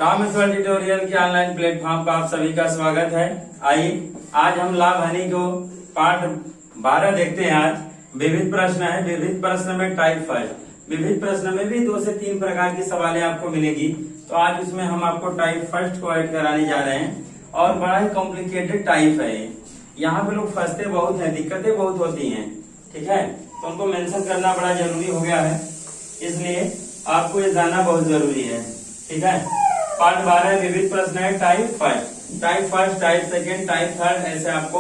Tom स्वर tutorial के online platform पर आप सभी का स्वागत है। आइए आज हम लाभ हानि को पार्ट 12 देखते हैं। आज विविध प्रश्न है। विविध प्रश्न में टाइप फर्स्ट, विविध प्रश्न में भी 2 से 3 प्रकार की सवालें आपको मिलेगी। तो आज उसमें हम आपको टाइप फर्स्ट को ऐड कराने जा रहे हैं और बड़ा ही कॉम्प्लिकेटेड टाइप है। यहाँ पे लोग फंसते बहुत हैं, दिक्कतें बहुत होती हैं, ठीक है। तो उनको मेंशन करना बड़ा जरूरी हो गया है, इसलिए आपको ये जानना बहुत जरूरी है, ठीक है। पार्ट 12 विविध प्रश्न है। Type first, type second, type third, ऐसे आपको,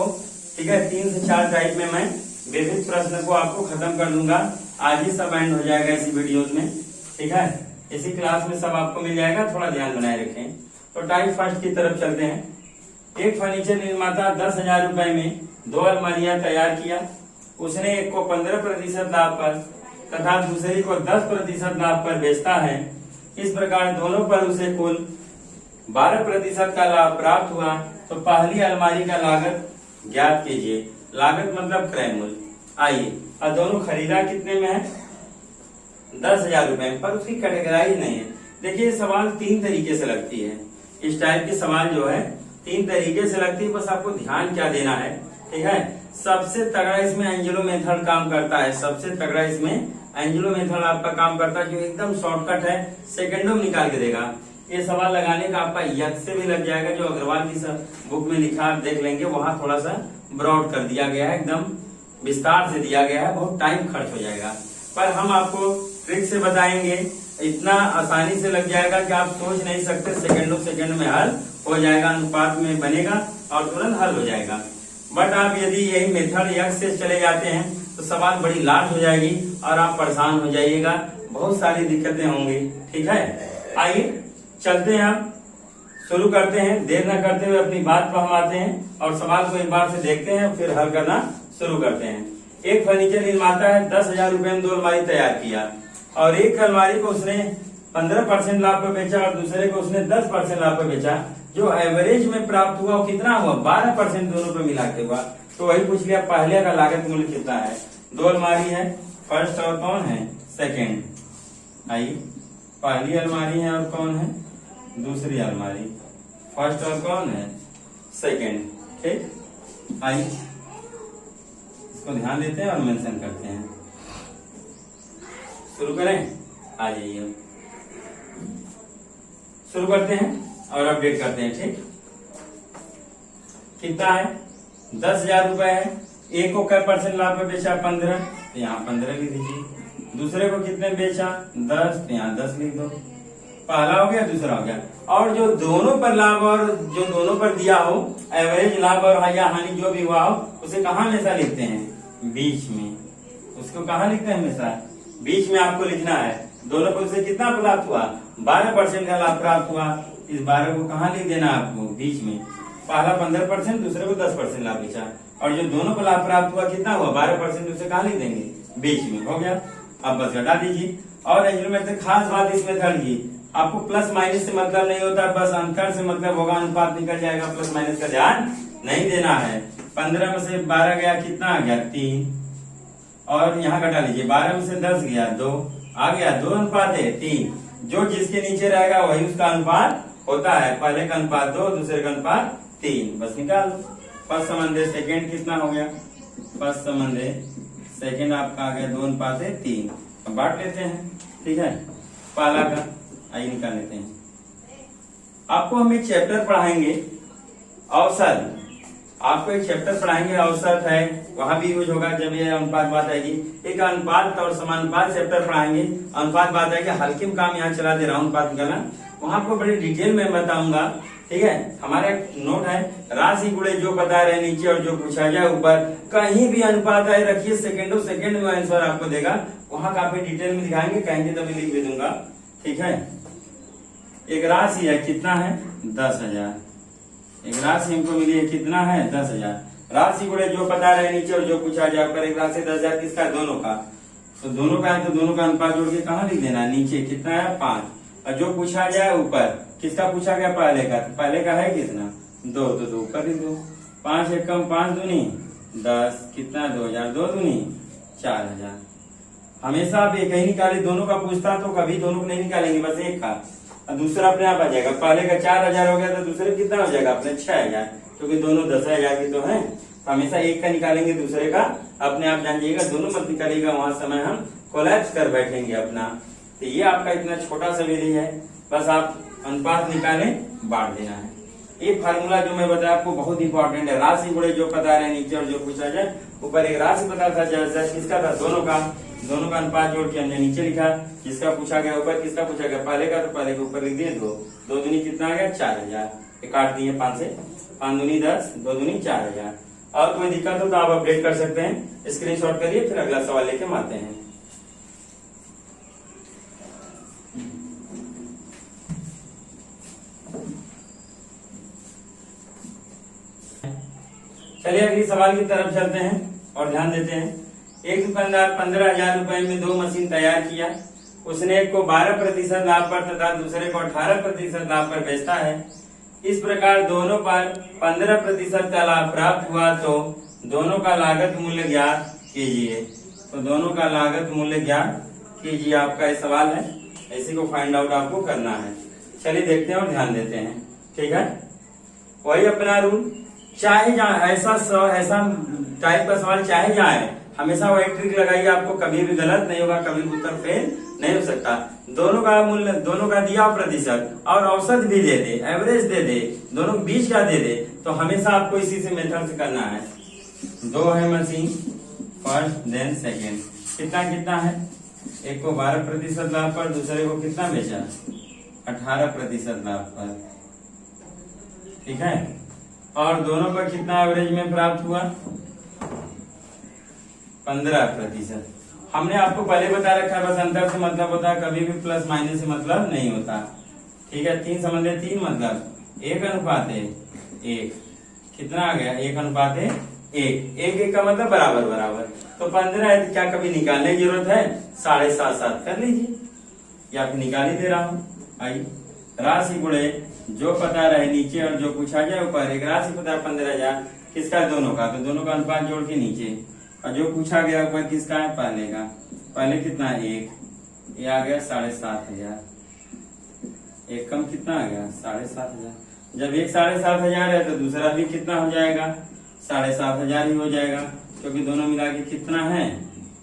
ठीक है, 3 से 4 टाइप में मैं विविध प्रश्न को आपको खत्म कर दूंगा। आज ही सब एंड हो जाएगा इसी वीडियोस में, ठीक है। इसी क्लास में सब आपको मिल जाएगा, थोड़ा ध्यान बनाए रखें। तो टाइप फर्स्ट की तरफ चलते हैं। एक फर्नीचर निर्माता 10,000 रुपए में 2 अलमारियां तैयार किया। उसने एक को 15% लाभ पर तथा दूसरी को 10% लाभ पर बेचता है। इस प्रकार दोनों पर उसे कुल 12% का लाभ प्राप्त हुआ। तो पहली अलमारी का लागत ज्ञात कीजिए। लागत मतलब क्रय मूल्य। आइए, और दोनों खरीदा कितने में है? 10,000 रुपए में, पर उसकी कैटेगराइज नहीं है। देखिए सवाल 3 तरीके से लगती है। इस टाइप के सवाल जो है 3 तरीके से लगती है, बस आपको ध्यान क्या देना है, ठीक है। सबसे तगड़ा इसमें एंजेलो मेथड काम करता है। सबसे तगड़ा इसमें एंजेलो मेथड आपका काम करता है, जो एकदम शॉर्टकट है, सेकंडों में निकाल के देगा। ये सवाल लगाने का आपका यक से भी लग जाएगा। जो अग्रवाल की बुक में लिखा आप देख लेंगे, वहां थोड़ा सा ब्रॉड कर दिया गया है, एकदम विस्तार से दिया गया है, बहुत टाइम खर्च हो जाएगा। पर हम आपको ट्रिक से बताएंगे, इतना आसानी से लग जाएगा कि आप सोच नहीं सकते। सेकंड में हल हो जाएगा, अनुपात में बनेगा और तुरंत हल हो जाएगा। बट आप यदि यही मेथड यक से चले जाते हैं तो सवाल बड़ी लाट हो जाएगी और आप परेशान हो जाइएगा, बहुत सारी दिक्कतें होंगी, ठीक है। आइए चलते हैं, आप शुरू करते हैं। देर न करते हुए अपनी बात पर हम आते हैं और सवाल को एक बार से देखते हैं, फिर हल करना शुरू करते हैं। एक फर्नीचर निर्माता है, 10,000 रुपए में 2 अलमारी तैयार किया और एक अलमारी को उसने 15% लाभ पर बेचा और दूसरे को उसने 10% लाभ पर बेचा। जो एवरेज में प्राप्त हुआ वो कितना हुआ? 12% दोनों पे मिला के हुआ। तो वही पूछ लिया, पहले का लागत मूल्य कितना है? 2 अलमारी है, फर्स्ट और कौन है? सेकंड। आइए, पहली अलमारी है और कौन है? दूसरी अलमारी। फर्स्ट और कौन है? सेकंड, ठीक। आइए इसको ध्यान देते हैं और मेंशन करते हैं। शुरू करें, आ जाइए, शुरू करते हैं और अपडेट करते हैं, ठीक। कितना है? 10,000 रुपए है। एक को क्या परसेंट लाभ पे बेचा? 15, तो यहाँ 15 लिख दीजिए। दूसरे को कितने बेचा? 10, तो यहाँ 10 लिख दो। पहला हो गया, दूसरा हो गया। और जो दोनों पर लाभ और जो दोनों पर दिया हो, एवरेज लाभ और या हानि जो भी हुआ हो, उसे कहाँ हमेशा लिखते हैं? बीच में। उसको कहाँ लिखते हैं? हमेशा बीच में आपको लिखना है। दोनों पर उसे कितना प्राप्त हुआ? 12% का लाभ प्राप्त हुआ। इस 12 को कहाँ लिख देना आपको? बीच में। पहला 15%, दूसरे को 10% लाभ बेचा और जो दोनों को लाभ प्राप्त हुआ कितना हुआ? 12%, उसे कहाँ लिख देंगे? बीच में। हो गया, अब बस घटा दीजिए। और एंजेलो मेथड, खास बात इस मेथड की, आपको प्लस माइनस से मतलब नहीं होता, बस अंतर से मतलब होगा, अनुपात निकल जाएगा, प्लस माइनस का ध्यान नहीं देना है। 15 में से 12 गया, कितना आ गया? 3। और यहाँ घटा लीजिए, 12 में से 10 गया, 2 आ गया। 2 अनुपात है 3। जो जिसके नीचे रहेगा वही उसका अनुपात होता है। पहले का अनुपात 2, दूसरे का अनुपात 3, बस निकाल लो। फर्स्ट संबंध सेकंड कितना हो गया? फर्स्ट संबंध सेकंड आपका आ गया 2 अनुपात 3। अब बांट लेते हैं, ठीक है। पहला का आइए निकाल लेते हैं। आपको हम एक चैप्टर पढ़ाएंगे, अवसर। आपको एक चैप्टर पढ़ाएंगे, अवसर है, वहां भी यूज होगा जब ये अनुपात बात आएगी। एक अनुपात और समानुपात चैप्टर पढ़ाएंगे, अनुपात बात आएगी। हल्के में काम यहाँ चला दे रहा हूँ, अनुपात निकालना, वहां आपको बड़ी डिटेल में बताऊंगा, ठीक है। हमारा एक नोट है, राशि गुणे जो बता रहे नीचे और जो पूछा जाए ऊपर। कहीं भी अनुपात आए रखिए, सेकंड में आंसर आपको देगा, वहां काफी डिटेल में दिखाएंगे, कहेंगे तभी लिख भी दूंगा, ठीक है। एक राशि है, कितना है? 10,000। एक राशि हमको मिली है, कितना है? 10,000। राशि गुणे जो बता रहे नीचे और जो पूछा जाए ऊपर। एक राशि 10,000 किसका? दोनों का। तो दोनों का है तो दोनों का अनुपात जोड़ के कहाँ लिख देना? नीचे। कितना है? 5। और जो पूछा जाए ऊपर, किसका पूछा गया? पहले का। तो पहले का है कितना? 2, तो 2 ऊपर लिख दो। 5 एक कम 5 दूनी 10, कितना? 2,000। 2 दूनी 4,000। हमेशा आप एक ही निकाले, दोनों का पूछता तो कभी दोनों को नहीं निकालेंगे, बस एक का। और दूसरा अपने आप आ जाएगा। पहले का 4000 हो गया तो दूसरे कितना हो जाएगा अपने 6000, क्योंकि दोनों 10,000 की तो है। तो हमेशा एक का निकालेंगे दूसरे का अपने आप जान जाइएगा, दोनों मत निकालिएगा, वहां समय हम कोलैप्स कर बैठेंगे अपना। तो ये आपका इतना छोटा सा विधि है, बस आप अनुपात निकालें, बांट देना है। ये फार्मूला जो मैं बताया आपको बहुत इंपॉर्टेंट है। राशि गुणे जो पता रहे नीचे और जो पूछा जाए ऊपर। एक राशि पता था किसका था, दोनों का अनुपात जोड़ के हमने नीचे लिखा। जिसका पूछा गया ऊपर, किसका पूछा गया पहले का, तो पहले के ऊपर लिख दिए 2। 2 दूनी कितना आ गया 4000, काट दिए 5 से, 5 दूनी 10, 2 दूनी 4000। और कोई दिक्कत हो तो आप अपडेट कर सकते हैं, स्क्रीनशॉट करिए, फिर अगला सवाल लेके हम आते हैं। चलिए अगली सवाल की तरफ चलते हैं और ध्यान देते हैं। एक दुकानदार 15,000 रुपए में 2 मशीन तैयार किया। उसने एक को 12% लाभ पर तथा दूसरे को 18% लाभ पर बेचता है। इस प्रकार दोनों पर 15% का लाभ प्राप्त हुआ, तो दोनों का लागत मूल्य ज्ञात कीजिए। तो दोनों का लागत मूल्य ज्ञात कीजिए, आपका ये सवाल है, इसी को फाइंड आउट आपको करना है। चलिए देखते हैं और ध्यान देते हैं, ठीक है। वही अपना रूल, चाहे जहाँ ऐसा टाइप का सवाल चाहे जाए, हमेशा वही ट्रिक लगाइए, आपको कभी भी गलत नहीं होगा, कभी भी उत्तर फेल नहीं हो सकता। दोनों का मूल्य, दोनों का दिया प्रतिशत और औसत भी दे दे, एवरेज दे दे, दोनों बीच का दे दे, तो हमेशा आपको इसी से मेथड से करना है। 2 है मशीन, फर्स्ट देन सेकेंड, कितना है, एक को 12% लाभ पर, दूसरे को कितना बेचा 18% लाभ पर, ठीक है। और दोनों का कितना एवरेज में प्राप्त हुआ 15%। हमने आपको पहले बता रखा है, बस अंतर से मतलब होता है, कभी भी प्लस माइनस से मतलब नहीं होता, ठीक है। 3 समझे, 3 मतलब 1:1, कितना आ गया 1:1, 1 का मतलब बराबर। तो 15 है, तो क्या कभी निकालने की जरूरत है, 7.5 कर लीजिए, या फिर निकाल ही दे रहा हूं। आइए, राशि गुणे जो पता रहे नीचे और जो पूछा जाए ऊपर। एक राशि पता 15,000, किसका, दोनों का, तो दोनों का अनुपात जोड़ के नीचे, और जो पूछा गया ऊपर किसका है, पहले का। पहले कितना है 1, ये आ गया 7,500, एक कम कितना आ गया 7,500। जब एक 7,500 है तो दूसरा भी कितना हो जाएगा 7,500 ही हो जाएगा, क्योंकि दोनों मिला के कितना है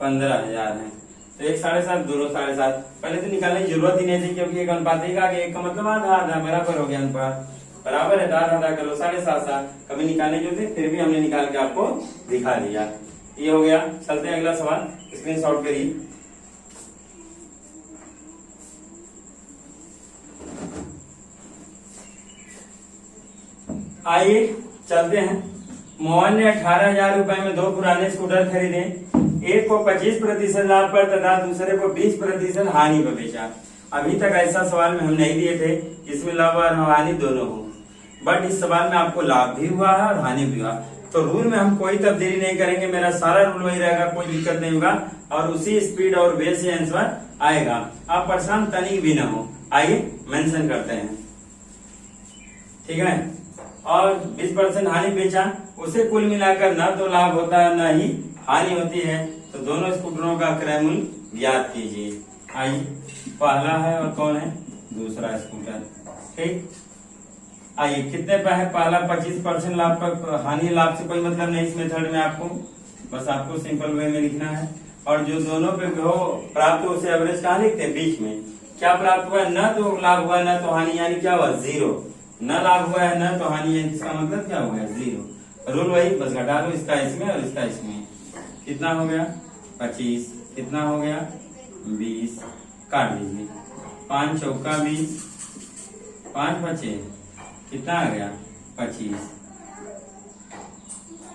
15,000 है। तो एक 7,500, दोनों 7,500। पहले तो निकालने की जरूरत ही नहीं थी, क्योंकि एक अनुपात एक आ गया, एक का मतलब आधा बराबर हो गया, अनुपात बराबर है, आधा करो 7,500, कभी निकालने जो थे, फिर भी हमने निकाल के आपको दिखा दिया। ये हो गया। चलते हैं अगला सवाल, स्क्रीनशॉट करिए। आइए चलते हैं। मोहन ने 18,000 रुपए में 2 पुराने स्कूटर खरीदे। एक को 25% लाभ पर तथा दूसरे को 20% हानि पर बेचा। अभी तक ऐसा सवाल में हम नहीं दिए थे जिसमें लाभ और हानि दोनों हो, बट इस सवाल में आपको लाभ भी हुआ है और हानि भी हुआ। तो रूल में हम कोई तब्दीली नहीं करेंगे, मेरा सारा रूल वही रहेगा, कोई दिक्कत नहीं होगा, और उसी स्पीड और वे से आंसर आएगा। आप परेशान तनिक भी ना हो। आइए मेंशन करते हैं, ठीक है। और 20% हानि बेचा, उसे कुल मिलाकर न तो लाभ होता है न ही हानि होती है। तो दोनों स्कूटरों का क्रय मूल्य ज्ञात कीजिए। आइए, पहला है और कौन है, दूसरा स्कूटर, ठीक। आइए, कितने पे है, पहला 25% लाभ पर, हानि लाभ से कोई मतलब नहीं इस मेथड में, आपको बस आपको सिंपल वे में लिखना है। और जो दोनों पे हो प्राप्त हो उसे एवरेज कहाँ लिखते हैं, बीच में। क्या प्राप्त हुआ है, न तो लाभ हुआ न तो हानि, यानी क्या हुआ 0। न लाभ हुआ है न तो हानि है, इसका मतलब क्या हो गया 0। रूल वही, बस घटा दो, इसका इसमें और इसका इसमें। कितना हो गया 25, कितना हो गया 20, काट दीजिए। 5 चौका 20, 5 बचे, कितना आ गया 25,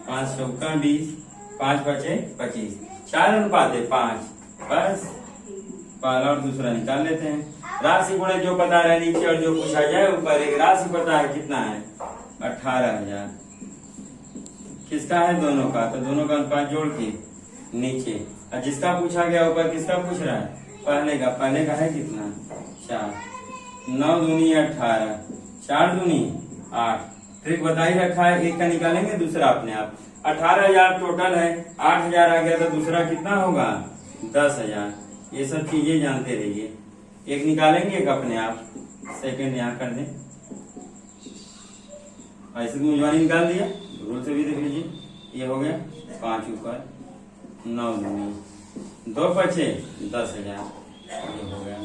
5 चौका 20, 5 बचे 25, 4 अनुपात है 5। बस पहला और दूसरा निकाल लेते हैं। राशि गुणे जो पता रहे नीचे और जो पूछा जाए ऊपर। एक राशि पता है कितना है 18,000, किसका है, दोनों का, तो दोनों का अनुपात जोड़ के नीचे। और जिसका पूछा गया ऊपर, किसका पूछ रहा है, पहले का। पहले का है कितना 4, 9 दूनी 18, 4 दूनी 8। ट्रिक बता ही रखा है, एक का निकालेंगे दूसरा अपने आप। 18,000 टोटल है, 8,000 आ गया तो दूसरा कितना होगा 10,000। ये सब चीजें जानते रहिए, एक निकालेंगे एक अपने आप। सेकंड यहाँ कर दें, ऐसे की मेजबानी निकाल दिया, रूल से भी देख लीजिए, ये हो गया 5 ऊपर 9 दूनी 2 पचे 10,000, ये हो गया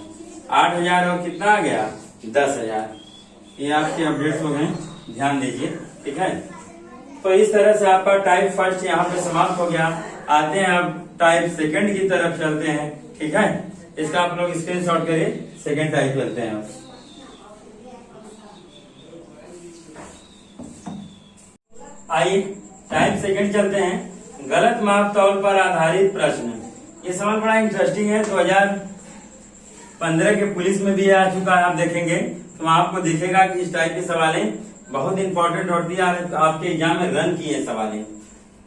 8,000 और कितना आ गया 10,000। ये आपके अपडेट्स हो गए, ध्यान दीजिए, ठीक है। तो इस तरह से आपका टाइप फर्स्ट यहाँ पे समाप्त हो गया। आते हैं अब टाइप सेकंड की तरफ चलते हैं, ठीक है। इसका आप लोग स्क्रीनशॉट करिए, सेकंड टाइप चलते हैं। आइए टाइप सेकंड चलते हैं। गलत माप तौल पर आधारित प्रश्न। ये सवाल बड़ा इंटरेस्टिंग है, 2015 के पुलिस में भी आ चुका है, आप देखेंगे तो आपको दिखेगा कि इस टाइप की सवालें बहुत इंपॉर्टेंट होती है, आपके एग्जाम में रन किए सवालें।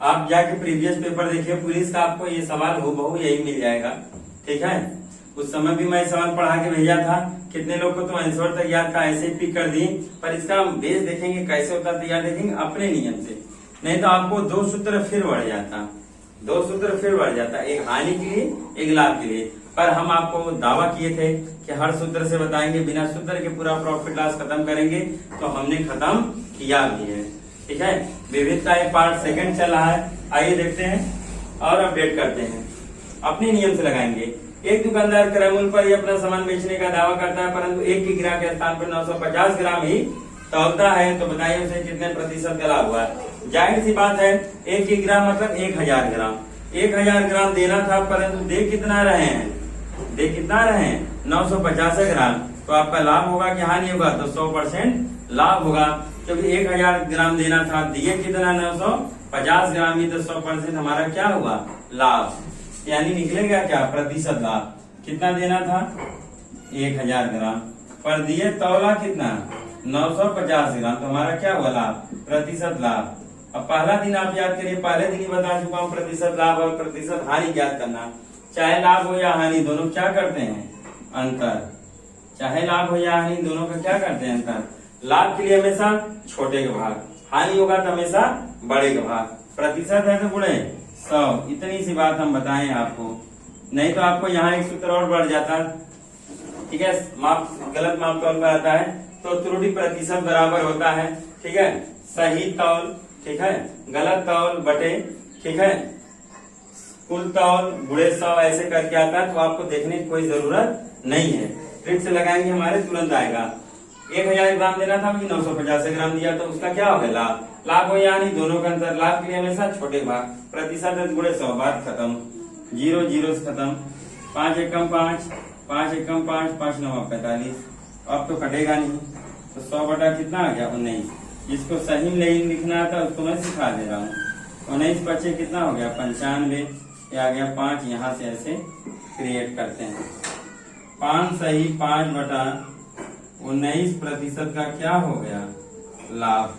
आप जाके प्रीवियस पेपर देखिए पुलिस का, आपको ये सवाल हूबहू यही मिल जाएगा, ठीक है। उस समय भी मैं सवाल पढ़ा के भेजा था, कितने लोग को तो आंसर तक याद था, ऐसे ही पिक कर दी, पर इसका बेस देखेंगे कैसे होता तैयार देखेंगे अपने नियम से, नहीं तो आपको 2 सूत्र फिर बढ़ जाता, 2 सूत्र फिर बढ़ जाता, एक हानि के लिए एक लाभ के लिए। पर हम आपको दावा किए थे कि हर सूत्र से बताएंगे, बिना सूत्र के पूरा प्रॉफिट लॉस खत्म करेंगे, तो हमने खत्म किया भी है, ठीक है। विविधता एक पार्ट सेकंड चल रहा है, आइए देखते हैं और अपडेट करते हैं। अपने नियम से लगाएंगे। एक दुकानदार क्रय मूल्य पर ही अपना सामान बेचने का दावा करता है, परंतु 1 किग्रा के स्थान पर 950 ग्राम ही तौलता है, तो बताइए उसे कितने प्रतिशत का लाभ हुआ। जाहिर सी बात है, 1 किग्रा मतलब 1000 ग्राम, 1000 ग्राम देना था, परंतु दे कितना रहे हैं, 950 ग्राम, तो आपका लाभ होगा कि हानि होगा, तो 100% लाभ होगा, क्योंकि 1000 ग्राम देना था, दिए कितना 950 ग्राम ही, तो 100% हमारा क्या हुआ लाभ, यानी निकलेगा क्या प्रतिशत लाभ। कितना देना था 1000 ग्राम, पर दिए तौला कितना 950 ग्राम, तो हमारा क्या हुआ लाभ प्रतिशत लाभ। अब पहला दिन आप याद करिए, पहले दिन ही बता चुका हूँ, प्रतिशत लाभ और प्रतिशत हानि ज्ञात करना। चाहे लाभ हो या हानि, दोनों क्या करते हैं अंतर, चाहे लाभ हो या हानि, दोनों का क्या करते हैं अंतर। लाभ के लिए हमेशा छोटे का भाग, हानि होगा तो हमेशा बड़े का भाग, प्रतिशत है तो गुणे 100, इतनी सी बात हम बताएं आपको, नहीं तो आपको यहाँ एक सूत्र और बढ़ जाता, ठीक है। गलत माप तौल पर आता है तो त्रुटि प्रतिशत बराबर होता है, ठीक है, सही तौल, ठीक है, गलत तौल बटे, ठीक है, कुल तौल गुणे 100, ऐसे करके आता है, तो आपको देखने की कोई जरूरत नहीं है, ट्रिक से लगाएंगे हमारे तुरंत आएगा। 1000 ग्राम देना था, 950 ग्राम दिया, तो उसका क्या हो गया लाभ, लाभ हो यानी दोनों का अंतर, लाभ के लिए हमेशा छोटे भाग, प्रतिशत गुणे 100, बात खत्म, 0 0 से खत्म, 5 एकम 5, 5 एकम 5, 5 9 45, अब तो कटेगा नहीं, तो 100 बटा कितना आ गया 19। जिसको सही में नहीं लिखना था उसको मैं सिखा दे रहा हूँ, 19 पचे कितना हो गया 95, ये आ गया 5, यहाँ से ऐसे क्रिएट करते हैं, 5 सही 5 बटा 19 प्रतिशत का क्या हो गया लाभ।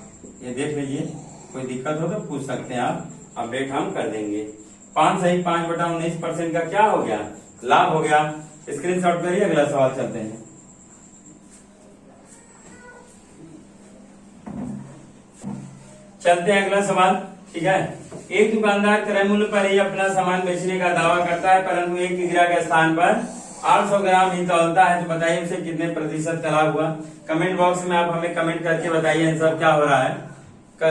ये देख लीजिए, कोई दिक्कत हो तो पूछ सकते हैं आप, अपडेट हम कर देंगे। 5 सही 5 बटा 19% का क्या हो गया लाभ हो गया। स्क्रीनशॉट करिए, अगला सवाल चलते हैं। चलते हैं अगला सवाल, ठीक है। एक दुकानदार क्रय मूल्य पर ही अपना सामान बेचने का दावा करता है, परंतु 1 किग्रा के स्थान पर 800 ग्राम ही तौलता है, तो बताइए उसे कितने प्रतिशत का लाभ हुआ। कमेंट बॉक्स में आप हमें कमेंट करके बताइए आंसर क्या हो रहा है,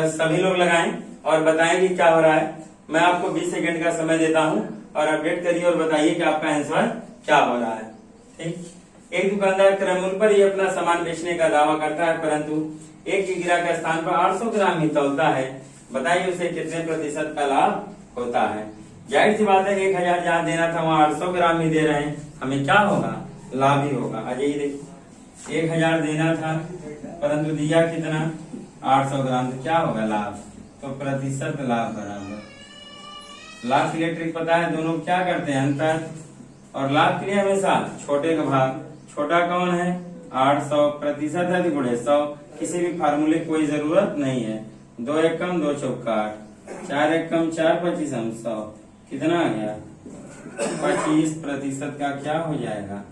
सभी लोग लगाएं और बताएं कि क्या हो रहा है। मैं आपको 20 सेकंड का समय देता हूं और अपडेट करिए और बताइए कि आपका आंसर क्या हो रहा है, ठीक। एक दुकानदार क्रय मूल्य पर ही अपना सामान बेचने का दावा करता है, परंतु 1 किग्रा के स्थान पर 800 ग्राम ही तौलता है, बताइए उसे कितने प्रतिशत का लाभ होता है। जाहिर सी बात है, 1000 जहाँ देना था वहाँ 800 ग्राम ही दे रहे हैं, हमें क्या होगा लाभ ही होगा। अजय देखिए, 1000 देना था परंतु दिया कितना 800 ग्राम, तो क्या होगा लाभ, तो प्रतिशत लाभ बराबर। लाभ के लिए ट्रिक पता है, दोनों क्या करते हैं अंतर, और लाभ के लिए हमेशा छोटे का भाग, छोटा कौन है 800, प्रतिशत है तो गुणे 100, किसी भी फार्मूले की कोई जरूरत नहीं है। 2 एकम 2 चौका 8, 4 एकम 4 25 100, कितना आ गया 25% का क्या हो जाएगा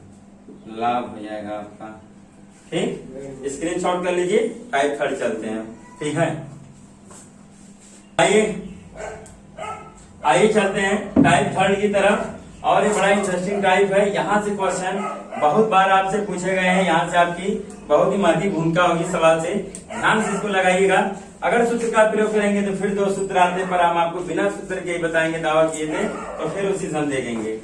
लाभ हो जाएगा आपका, ठीक। स्क्रीनशॉट कर लीजिए, टाइप थर्ड चलते हैं, ठीक है। आइए चलते हैं टाइप थर्ड की तरफ, और ये बड़ा इंटरेस्टिंग टाइप है, यहाँ से क्वेश्चन बहुत बार आपसे पूछे गए हैं, यहाँ से आपकी बहुत ही महत्वपूर्ण भूमिका होगी सवाल से, ध्यान से इसको लगाइएगा। अगर सूत्र का प्रयोग करेंगे तो फिर 2 सूत्र आते, पर हम आपको बिना सूत्र के ही बताएंगे, दावा किए थे तो फिर उसी से हम देखेंगे।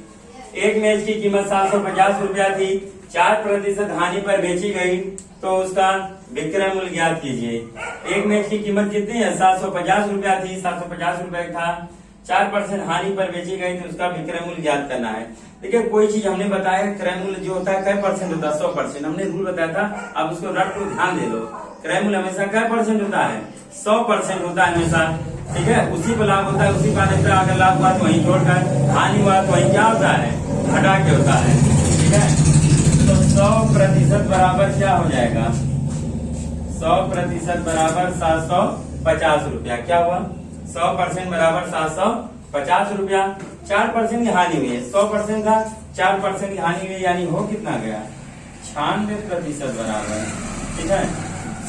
एक मेज की कीमत 750 रुपया थी, 4% हानि पर बेची गई तो उसका विक्रय मूल्य ज्ञात कीजिए। एक मेज की कीमत कितनी है? 750 रुपया थी, 750 रुपया था, 4% हानि पर बेची गई तो उसका विक्रय मूल्य ज्ञात करना है। देखिए कोई चीज हमने बताया, क्रय मूल्य जो होता है कै परसेंट होता है? 100%। हमने रूल बताया था, आप उसको रट को ध्यान दे लो। क्रय मूल्य हमेशा कै परसेंट होता है? 100% होता है हमेशा, ठीक है। उसी पर लाभ होता है, उसी का अगर लाभ हुआ तो वहीं जोड़कर, हानि हुआ तो वहीं क्या होता है? घटा के होता है, ठीक है। तो 100% बराबर क्या हो जाएगा? 100% बराबर 750 रुपया। क्या हुआ? 100% बराबर 750 रुपया। 4% की हानि हुई है, 100% था, 4% की हानि हुई, यानी हो कितना गया? 96% बराबर, ठीक है।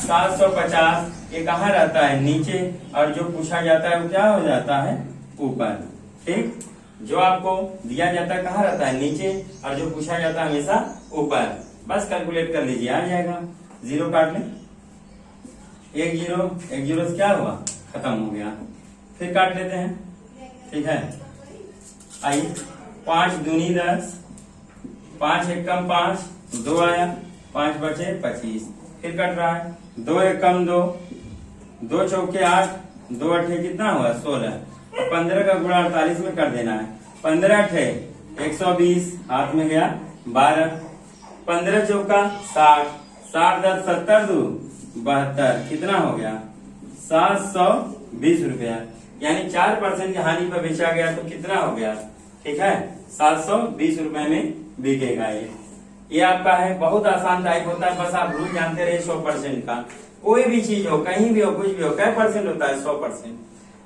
750 ये कहाँ रहता है? नीचे, और जो पूछा जाता है वो क्या हो जाता है? ऊपर, ठीक। जो आपको दिया जाता है कहाँ रहता है? नीचे, और जो पूछा जाता है हमेशा ऊपर। बस कैलकुलेट कर लीजिए, आ जाएगा। 0 काट ले, 1 0 से क्या हुआ? खत्म हो गया। फिर काट लेते हैं, ठीक है। आइए, 5 दूनी 10, 5 एकम 5, 2 आया, 5 बचे 25। फिर कट रहा है, 2 एकम 2, 2 चौके 8, 2 अठे कितना हुआ? 16। 15 का गुणा 48 में कर देना है। 15 अठे 120, हाथ में गया 12, 15 चौका 60, 60 10 70 2 72, कितना हो गया? 720 रुपया। यानी 4% की हानि पर बेचा गया तो कितना हो गया? ठीक है, 720 रुपए में बिकेगा। ये आपका है, बहुत आसान टाइप होता है, बस आप रूल जानते रहे 100% का। कोई भी चीज हो, कहीं भी हो, कुछ भी हो, क्या परसेंट होता है? 100%।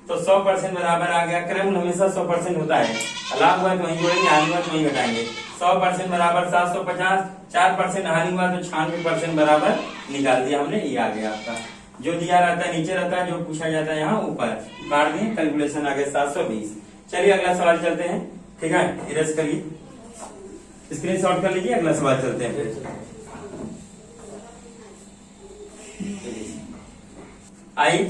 तो 100% बराबर आ गया। क्रय मूल्य हमेशा 100% होता है, लाभ हुआ तो वहीं जोड़ेंगे, हानि हुआ तो वहीं घटाएंगे। 100% बराबर 750, 4% हानि हुआ तो 96% बराबर निकाल दिया हमने। ये आ गया आपका। जो दिया रहता है नीचे रहता है, जो पूछा जाता है यहाँ ऊपर। काट दिए, कैलकुलेशन आ गया 720। चलिए अगला सवाल चलते हैं, ठीक है। इरेज करिए, स्क्रीनशॉट कर लीजिए, अगला सवाल चलते हैं फिर। आइए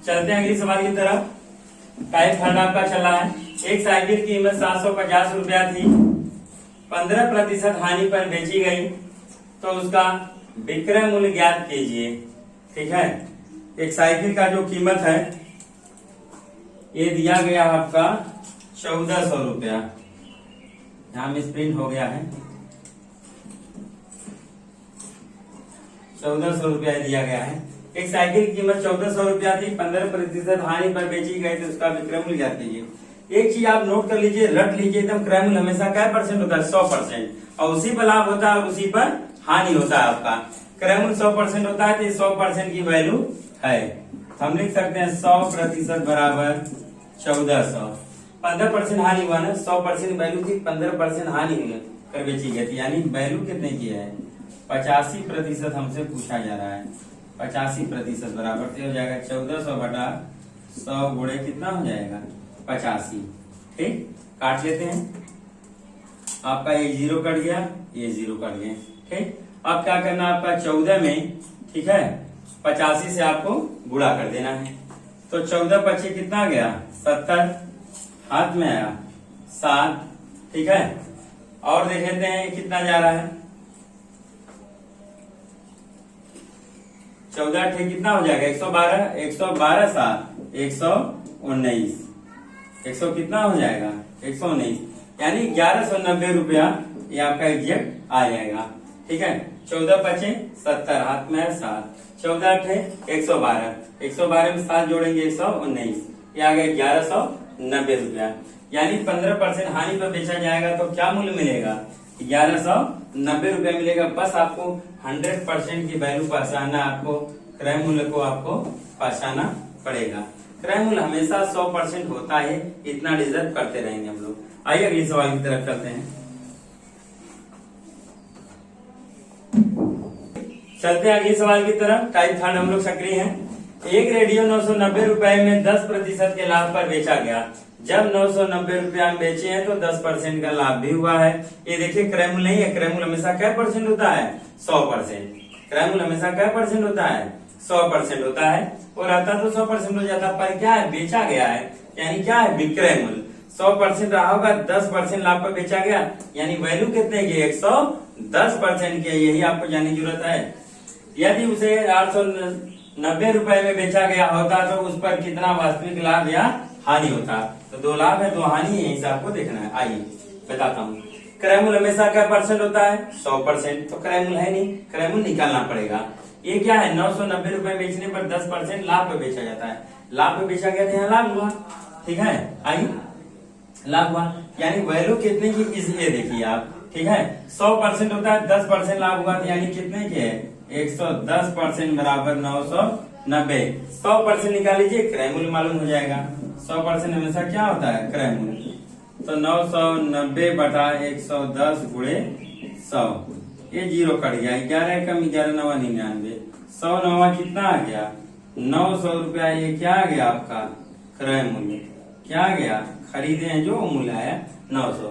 चलते हैं अगली सवाल की तरफ। टाइप थर्ड आपका चल रहा है। एक साइकिल की कीमत 750 रुपया थी, 15% हानि पर बेची गई तो उसका विक्रय मूल्य ज्ञात कीजिए, ठीक है। एक साइकिल का जो कीमत है ये दिया गया आपका 1400 रुपया। यहाँ में प्रिंट हो गया है, 1400 रुपया दिया गया है। एक साइकिल की कीमत 1400 रुपया थी, 15% हानि पर बेची गई तो उसका विक्रय मूल्य ज्ञात कीजिए। एक चीज आप नोट कर लीजिए, रट लीजिए एकदम, क्रय मूल्य हमेशा क्या परसेंट होता है? 100%। और उसी पर लाभ होता है, उसी पर हानि होता है आपका। क्रय मूल्य 100% होता है तो 100% की वैल्यू है, हम लिख सकते हैं 100% बराबर 1400। 15% हानि हुआ ना, 100% वैल्यू थी, 15% हानि कर बेची गई थी, यानी वैल्यू कितने की है? 85% हमसे पूछा जा रहा है। 85% बराबर से हो जाएगा 1400 बटा 100 गुणे कितना हो जाएगा? 85। ठीक, काट लेते हैं। आपका ये 0 कट गया, ये 0 कट गया। ठीक, अब क्या करना आपका 14 में, ठीक है, 85 से आपको गुणा कर देना है। तो 14 पच्चीस कितना गया? 70, हाथ में आया 7, ठीक है। और देख लेते हैं कितना जा रहा है। 14 अठे कितना हो जाएगा? 112, 112 7 119, 100 कितना हो जाएगा? 119, यानी 1190 रुपया ये आपका एग्जैक्ट आ जाएगा। ठीक है, 14 पचे 70, हाथ में 7, 14 अठे 112, 112 में 7 जोड़ेंगे 119, ये आ गया 1190 रुपया। यानी 15% हानि पर बेचा जाएगा तो क्या मूल्य मिलेगा? 1190 रुपया मिलेगा। बस आपको 100% की वैल्यू पहचानना, आपको क्रय मूल्य को आपको पहचानना पड़ेगा। क्रय मूल्य हमेशा 100% होता है, इतना डिजर्व करते रहेंगे हम लोग। आइए अगले सवाल की तरफ चलते हैं। चलते हैं अगले सवाल की तरफ। टाइप थर्ड हम लोग सक्रिय हैं। एक रेडियो 990 रुपए में 10% के लाभ पर बेचा गया, जब 990 रुपया में बेचे हैं तो 10% का लाभ भी हुआ है। ये देखिए क्रयमूल्य नहीं है, क्रयमूल्य हमेशा क्या % होता है 100%। क्रयमूल्य हमेशा क्या % होता है 100% होता है, और रहता तो 100% हो जाता, पर क्या है बेचा गया है, यानी क्या है विक्रय मूल्य 100% रहा होगा, 10% लाभ पर बेचा गया, यानी वैल्यू कितने की 110% की। यही आपको जानने की जरूरत है। यदि उसे 890 रुपए में बेचा गया होता तो उस पर कितना वास्तविक लाभ या हानि होता। तो 2 लाभ है 2 हानि है, हिसाब को देखना है। आइए बताता हूँ। क्रयमूल्य हमेशा क्या % होता है 100%, तो क्रयमूल्य है नहीं, क्रयमूल्य निकालना पड़ेगा। ये क्या है 990 रुपए बेचने पर 10% लाभ पे बेचा जाता है, लाभ पे बेचा गया तो यहाँ लाभ हुआ, ठीक है। आइए लाभ हुआ, यानी वैल्यू कितने की इसलिए देखिए आप, ठीक है। 100% होता है, 10% लाभ हुआ, तो यानी कितने के 110% बराबर 990। 100% निकाल लीजिए, क्रयमूल्य मालूम हो जाएगा। 100% हमेशा क्या होता है क्रयमूल्य, तो 990 बटा 110 गुणे 100, ये 0 कट गया, 11 कम 11 9 99, 100 9 कितना आ गया 900 रुपया। ये क्या आ गया आपका क्रय मूल्य, क्या आ गया खरीदे हैं जो मूल्य आया 900।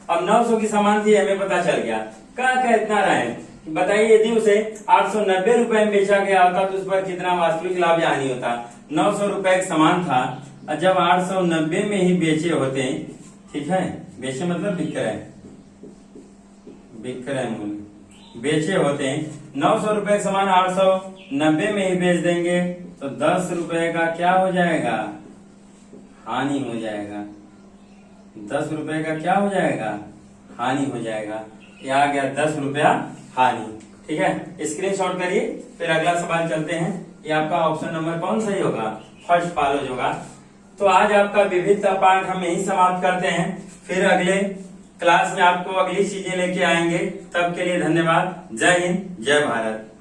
अब 900 की समान थी हमें पता चल गया, क्या इतना रहे बताइए। यदि उसे 890 रुपए में बेचा गया होता तो उस पर कितना वास्तविक लाभ या हानि होता। 900 रुपए के समान था, और जब 890 में ही बेचे होते, ठीक है, बेचे मतलब विक्रय, विक्रय मूल्य बेचे होते हैं 900 रुपए के समान 890 में ही बेच देंगे तो 10 रुपए का क्या हो जाएगा हानि हो जाएगा। 10 रुपए का क्या हो जाएगा हानि हो जाएगा। ये आ गया 10 रुपया हानि, ठीक है। स्क्रीनशॉट करिए, फिर अगला सवाल चलते हैं। ये आपका ऑप्शन नंबर कौन सही होगा, फर्स्ट फॉलोज होगा। तो आज आपका विविधता पाठ हम यही समाप्त करते हैं, फिर अगले क्लास में आपको अगली चीजें लेके आएंगे। तब के लिए धन्यवाद। जय हिंद, जय भारत।